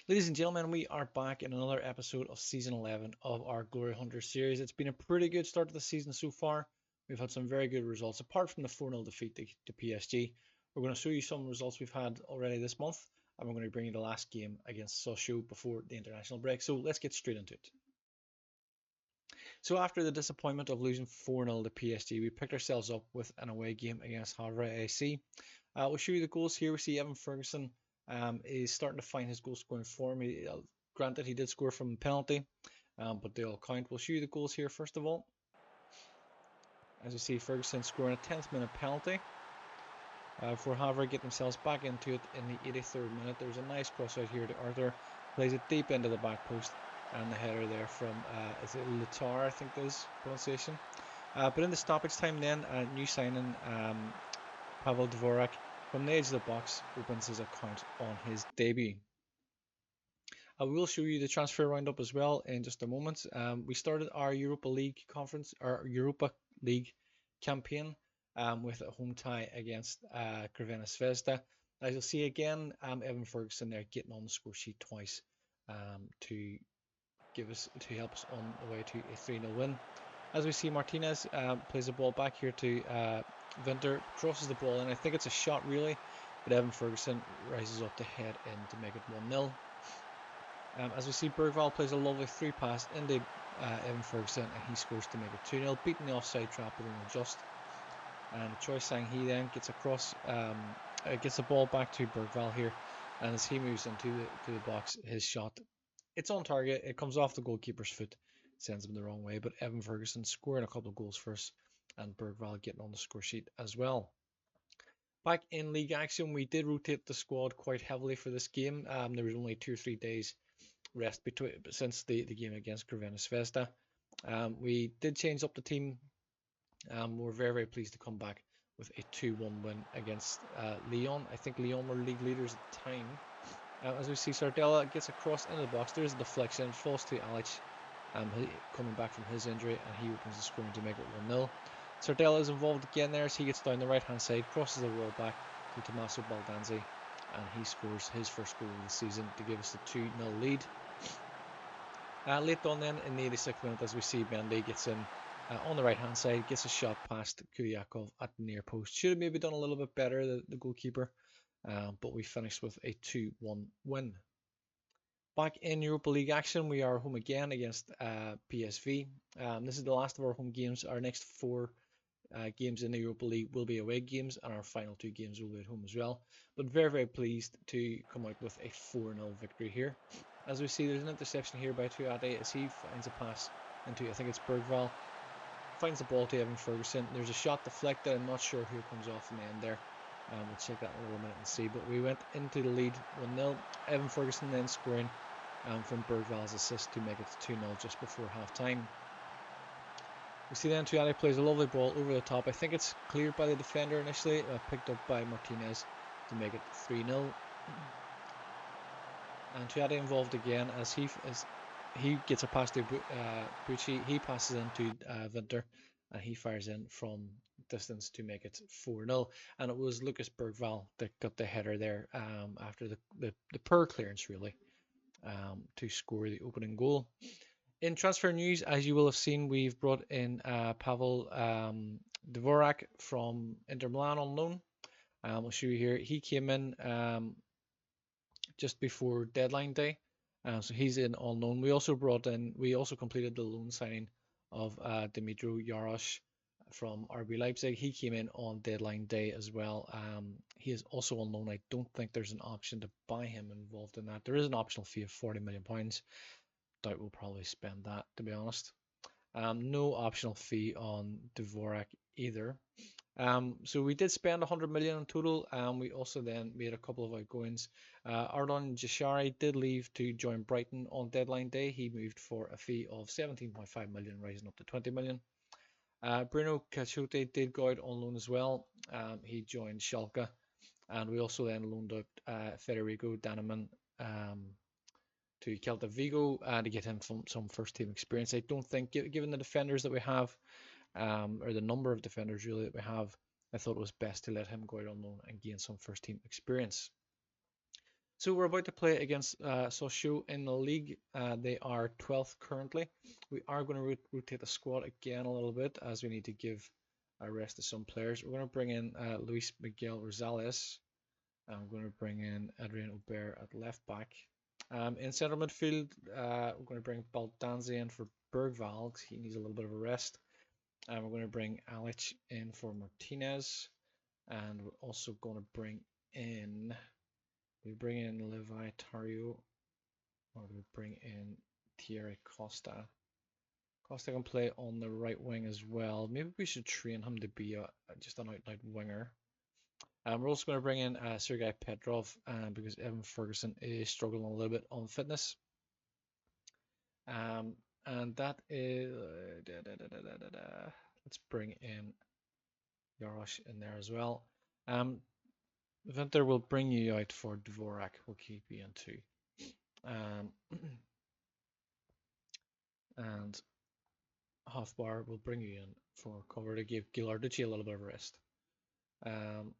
Ladies and gentlemen, we are back in another episode of season 11 of our Glory Hunter series. It's been a pretty good start to the season so far. We've had some very good results, apart from the 4-0 defeat to PSG. We're going to show you some results we've had already this month, and we're going to bring you the last game against Sochaux before the international break. So let's get straight into it. So after the disappointment of losing 4-0 to PSG, we picked ourselves up with an away game against Havre AC. We'll show you the goals here. We see Evan Ferguson is starting to find his goal scoring form. Granted, he did score from a penalty, but they all count. We'll show you the goals here first of all. As you see, Ferguson scoring a 10th minute penalty. For Havre get themselves back into it in the 83rd minute. There's a nice cross out here to Arthur. Plays it deep into the back post. And the header there from, is it Litar, I think is pronunciation. But in the stoppage time then, new signing, Pavel Dvorak, from the edge of the box, opens his account on his debut. We will show you the transfer roundup as well in just a moment. We started our Europa League conference, our Europa League campaign with a home tie against Crvena Zvezda. As you'll see again, Evan Ferguson there getting on the score sheet twice to help us on the way to a 3-0 win. As we see, Martinez plays the ball back here to Winter, crosses the ball in. I think it's a shot really, but Evan Ferguson rises up to head in to make it 1-0. As we see, Bergvall plays a lovely through pass into Evan Ferguson, and he scores to make it 2-0, beating the offside trap with only just. And Choi Sang-hee then gets across, gets the ball back to Bergvall here, and as he moves into the box, his shot, it's on target. It comes off the goalkeeper's foot, sends him the wrong way. But Evan Ferguson scoring a couple of goals first, and Bergvall getting on the score sheet as well. Back in league action, we did rotate the squad quite heavily for this game. There was only 2 or 3 days rest since the game against Crvena Zvezda. We did change up the team. We're very pleased to come back with a 2-1 win against Lyon. I think Lyon were league leaders at the time. As we see, Sardella gets across into the box. There's a deflection. It falls to Alic, coming back from his injury, and he opens the scoring to make it 1-0. Sardella is involved again there as he gets down the right-hand side, crosses the wall back to Tommaso Baldanzi, and he scores his first goal of the season to give us the 2-0 lead. Late on then, in the 86th minute, as we see, Mendy gets in on the right-hand side, gets a shot past Kuryakov at the near post. Should have maybe done a little bit better, the goalkeeper. But we finished with a 2-1 win. Back in Europa League action, we are home again against PSV. This is the last of our home games. Our next 4 games in the Europa League will be away games, and our final 2 games will be at home as well. But very pleased to come out with a 4-0 victory here. As we see, there's an interception here by Tuade as he finds a pass into, I think it's Bergvall. Finds the ball to Evan Ferguson. There's a shot deflected. I'm not sure who comes off in the end there. We'll check that in a little minute and see. But we went into the lead 1-0. Evan Ferguson then scoring from Bergvall's assist to make it 2-0 just before half time. We see then Tuade plays a lovely ball over the top. I think it's cleared by the defender initially, picked up by Martinez to make it 3-0. And Tuade involved again as he gets a pass to Bucci. He passes into Winter, and he fires in from distance to make it 4-0. And it was Lucas Bergvall that got the header there after the poor clearance really to score the opening goal. In transfer news, as you will have seen, we've brought in Pavel Dvorak from Inter Milan on loan. I'll show you here. He came in just before deadline day. So he's in on loan. We also completed the loan signing of Dimitro Jarosz from RB Leipzig. He came in on deadline day as well. He is also on loan. I don't think there's an option to buy him involved in that. There is an optional fee of £40 million. Doubt we'll probably spend that, to be honest. No optional fee on Dvorak either. So we did spend 100 million in total. We also then made a couple of outgoings. Ardon Jashari did leave to join Brighton on deadline day. He moved for a fee of 17.5 million, rising up to 20 million. Bruno Cachote did go out on loan as well. He joined Schalke, and we also then loaned out Federico Daneman to Celta Vigo to get him some first team experience. I don't think, given the defenders that we have, or the number of defenders really that we have, I thought it was best to let him go out on loan and gain some first team experience. So we're about to play against Sochaux in the league. They are 12th currently. We are going to rotate the squad again a little bit as we need to give a rest to some players. We're going to bring in Luis Miguel Rosales. I'm going to bring in Adrien Aubert at left back. In central midfield, we're going to bring Baldanzi in for Bergvall. He needs a little bit of a rest. We're going to bring Alex in for Martinez. And we're also going to bring in... We bring in Levi Tario, or we bring in Thierry Costa. Costa can play on the right wing as well. Maybe we should train him to be just an outright winger. We're also going to bring in Sergei Petrov because Evan Ferguson is struggling a little bit on fitness. And that is... Let's bring in Yarosh in there as well. Venter will bring you out for Dvorak. We'll keep you in too. And Hofbar will bring you in for cover to give Gilarducci a little bit of rest. And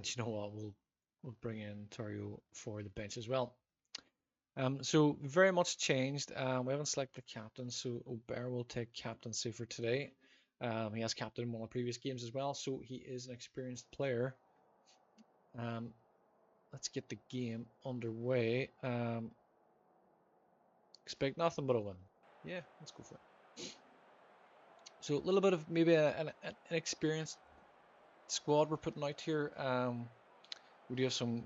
you know what? We'll bring in Tario for the bench as well. So very much changed. We haven't selected the captain, so Aubert will take captaincy for today. He has captained in one of the previous games as well, so he is an experienced player. Let's get the game underway. Expect nothing but a win. Yeah, let's go for it. So a little bit of maybe an experienced squad we're putting out here. We do have some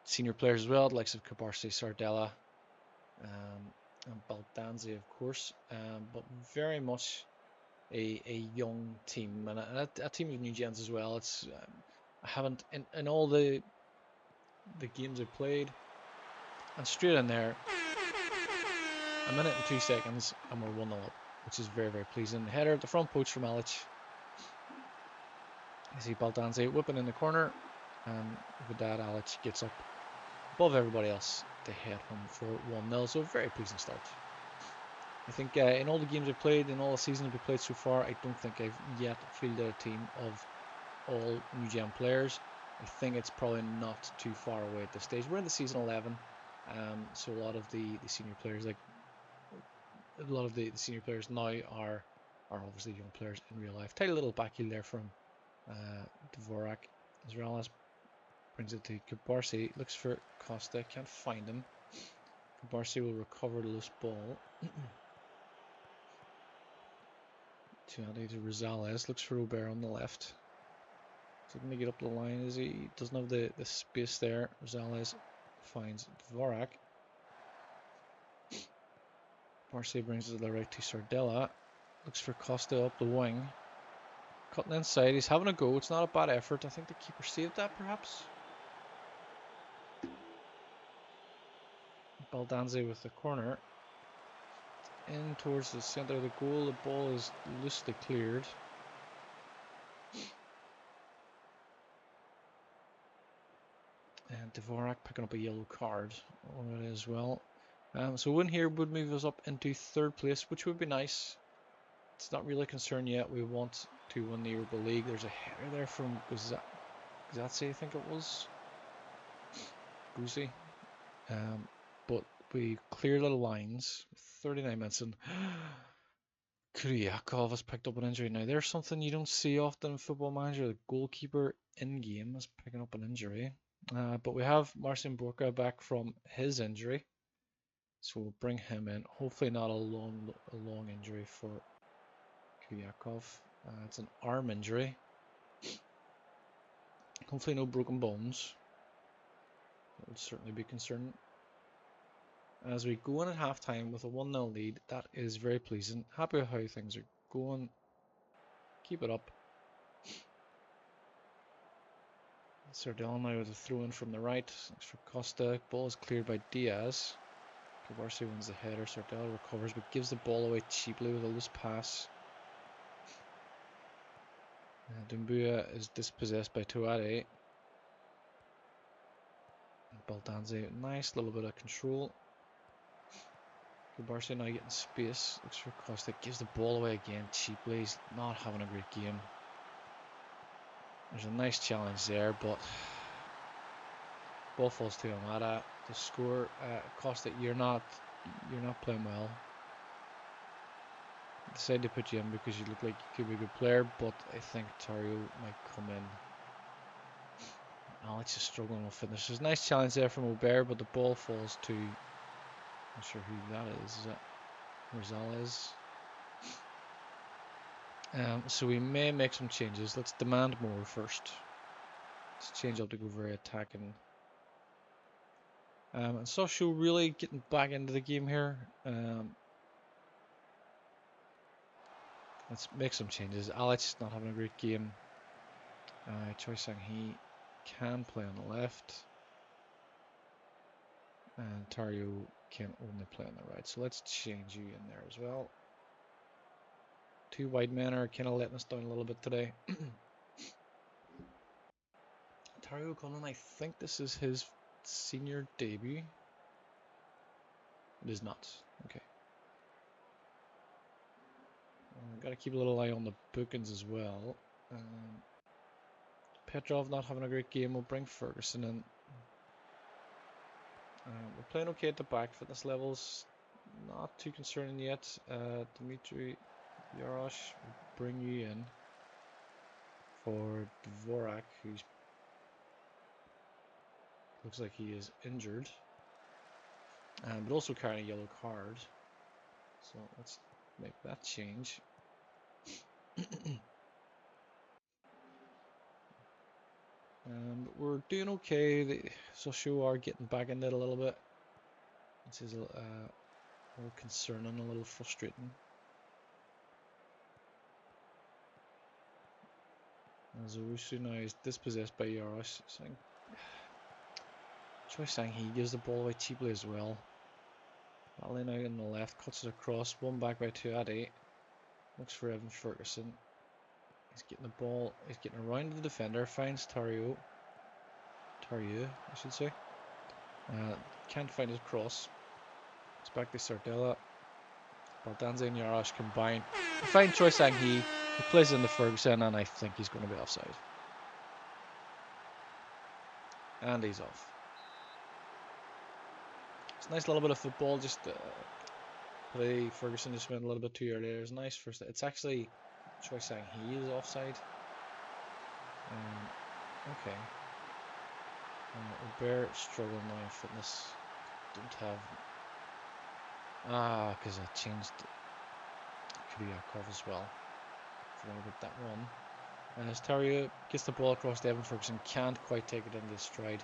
senior players as well, the likes of Cabarce, Sardella, and Baldanzi, of course. But very much a young team, and a team of new gens as well. It's I haven't in all the games I've played, and straight in there, a minute and 2 seconds, and we're 1-0 up, which is very, very pleasing. Header at the front post from Alic. You see Baldanzi whipping in the corner, and with that, Alic gets up above everybody else to head home for 1-0. So a very pleasing start. I think in all the games I've played, in all the seasons we've played so far, I don't think I've yet fielded a team of all new gen players. I think it's probably not too far away at this stage. We're in the season 11, so a lot of the senior players, like a lot of the senior players now are obviously young players in real life. Tight little back heel there from Dvorak. Israelis brings it to Cabarce, looks for Costa, can't find him. Cabarce will recover the loose ball. to Rosales, looks for Aubert on the left. So going to get up the line, is he doesn't have the space there. Rosales finds Dvorak. Barce brings it to the right to Sardella. Looks for Costa up the wing. Cutting inside, he's having a go. It's not a bad effort. I think the keeper saved that perhaps. Baldanzi with the corner. In towards the centre of the goal. The ball is loosely cleared. And Dvorak picking up a yellow card on it as well. So win here would move us up into 3rd place, which would be nice. It's not really a concern yet. We want to win the Europa League. There's a header there from Guzatze, I think it was. Guzi. But we cleared the lines with 39 minutes and Kuryakov has picked up an injury. Now there's something you don't see often in Football Manager. The goalkeeper in game is picking up an injury. But we have Marcin Burka back from his injury. So we'll bring him in. Hopefully not a long injury for Kuryakov. It's an arm injury. Hopefully no broken bones. That would certainly be concerning. As we go in at half-time with a 1-0 lead, that is very pleasing. Happy with how things are going. Keep it up. Sardella now with a throw-in from the right. Thanks for Costa. Ball is cleared by Diaz. Cabarce wins the header. Sardella recovers but gives the ball away cheaply with a loose pass. Dumbuya is dispossessed by Touare. Baldanzi, nice little bit of control. Cabarce now getting space. Looks for Costa. Gives the ball away again cheaply. He's not having a great game. There's a nice challenge there, but Ball falls to Amada. The score, Costa, you're not playing well. I decided to put you in because you look like you could be a good player, but I think Tario might come in. Alex is struggling with fitness. There's a nice challenge there from Aubert, but the ball falls to, not sure who that is. Is that Rosales? So we may make some changes. Let's demand more first. Let's change up to go very attacking. And Sosho really getting back into the game here. Let's make some changes. Alex not having a great game. Choi Sang-hee can play on the left. And Tario can only play on the right. So let's change you in there as well. Two wide men are kind of letting us down a little bit today. Tario Cullen, I think this is his senior debut. It is not. Okay. Got to keep a little eye on the bookings as well. Petrov not having a great game. We'll bring Ferguson in. We're playing okay at the back. Fitness levels not too concerning yet. Dmitry Yarosh, will bring you in for Dvorak, who looks like he is injured, but also carrying a yellow card. So let's make that change. We're doing okay. Sosho are getting back into it a little bit. This is a little concerning, a little frustrating. Zawusu now is dispossessed by Yarosh. Choi Sang-hee gives the ball away cheaply as well. Battling out on the left, cuts it across, one back by Tuade. Looks for Evan Ferguson. He's getting the ball, he's getting around the defender, finds Tario, I should say. Can't find his cross. It's back to Sardella. Baldanze and Yarosh combine. Find Choi Sang-hee, he plays into Ferguson, and I think he's going to be offside. And he's off. It's a nice little bit of football, just play. Ferguson just went a little bit too early. It was nice first. It's actually Choi Sang-hee is offside. Okay. Aubert struggling now in fitness. Don't have. Because I changed Kubiakov as well. Forgot about that one. And as Tario gets the ball across to Evan Ferguson, can't quite take it into his stride.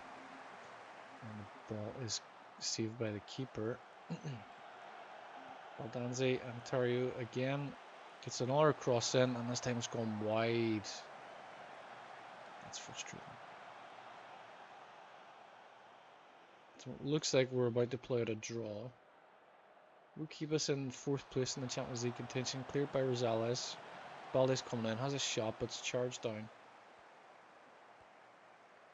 And the ball is saved by the keeper. Baldanze and Tario again gets another cross in, and this time it's gone wide. That's frustrating. So it looks like we're about to play out a draw. Will keep us in 4th place in the Champions League contention, cleared by Rosales. Balde's coming in, has a shot, but it's charged down.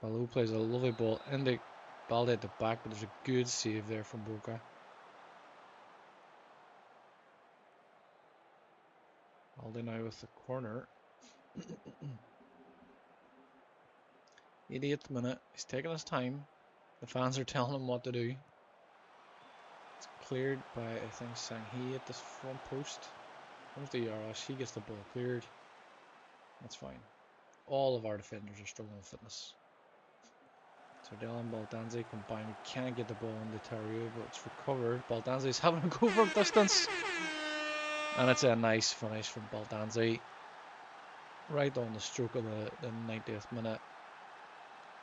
Balou plays a lovely ball into Balde at the back, but there's a good save there from Boca. Balde now with the corner. 88th minute, he's taking his time. The fans are telling him what to do. It's cleared by, I think, Sang-hee at this front post. Comes to Yarosh, he gets the ball cleared. That's fine. All of our defenders are struggling with fitness. Sardella and Baldanze combined. We can't get the ball into Tario, but it's recovered. Baldanze is having a go from distance. And it's a nice finish from Baldanze. Right on the stroke of the 90th minute.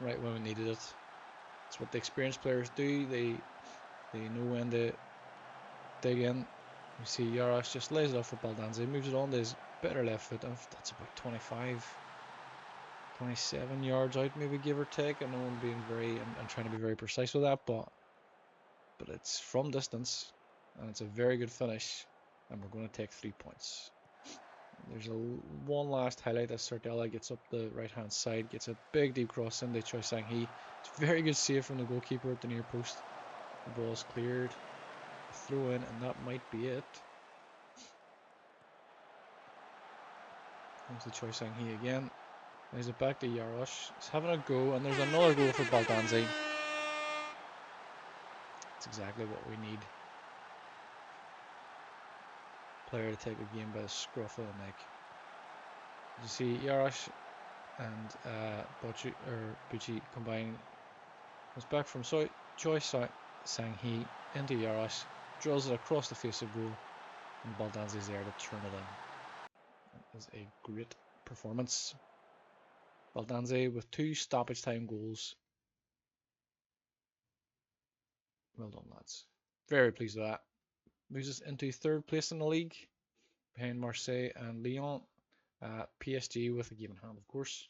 Right when we needed it. It's what the experienced players do. They know when to dig in. You see Yarosh just lays it off for Baldanze, moves it on to his better left foot. That's about 25, 27 yards out, maybe, give or take. I know I'm being I'm trying to be very precise with that, but it's from distance, and it's a very good finish, and we're going to take 3 points. There's one last highlight as Sardella gets up the right-hand side, gets a big deep cross into Choi Sang-hee. It's a very good save from the goalkeeper at the near post. The ball is cleared. Throw in, and that might be it. Comes to Choi Sang-hee again. There's it back to Yarosh. He's having a go, and there's another goal for Baldanze. exactly what we need. Player to take a game by the scruff of the neck. You see Yarosh and Bucci combine. Comes back from Choi Sang-hee into Yarosh, drills it across the face of goal, and Baldanzi is there to turn it in. That is a great performance. Baldanzi with 2 stoppage time goals. Well done, lads. Very pleased with that. Moves us into 3rd place in the league, behind Marseille and Lyon. PSG with a game in hand, of course.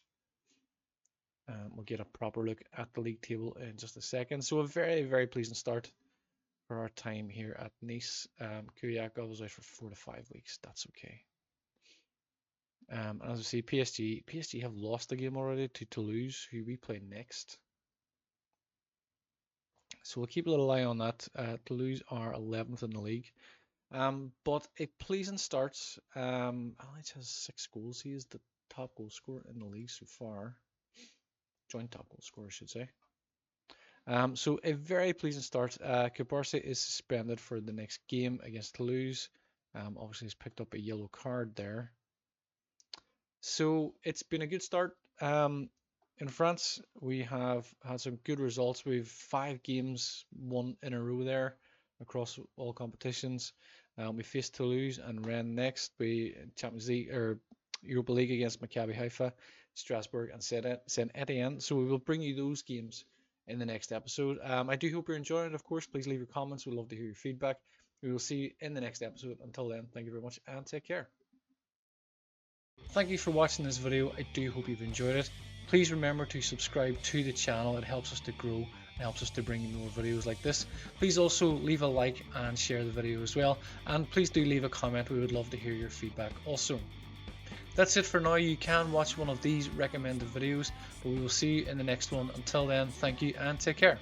We'll get a proper look at the league table in just a second. So a very, very pleasing start for our time here at Nice. Kyriakov was out for 4 to 5 weeks. That's okay. As we see, PSG have lost the game already to Toulouse, who we play next. So we'll keep a little eye on that. Toulouse are 11th in the league. But a pleasing start. Alex has 6 goals. He is the top goal scorer in the league so far. Joint top goal scorer, I should say. So a very pleasing start. Coupe is suspended for the next game against Toulouse. Obviously, he's picked up a yellow card there. So it's been a good start. In France, we have had some good results. We've 5 games won in a row there across all competitions. We face Toulouse and Rennes next. We Champions League or Europa League against Maccabi Haifa, Strasbourg, and Saint Etienne. So we will bring you those games in the next episode. I do hope you're enjoying it. Of course, please leave your comments. We'd love to hear your feedback. We will see you in the next episode. Until then, thank you very much and take care. Thank you for watching this video. I do hope you've enjoyed it. Please remember to subscribe to the channel. It helps us to grow and helps us to bring you more videos like this. Please also leave a like and share the video as well. And please do leave a comment. We would love to hear your feedback also. That's it for now. You can watch one of these recommended videos, but we will see you in the next one. Until then, thank you and take care.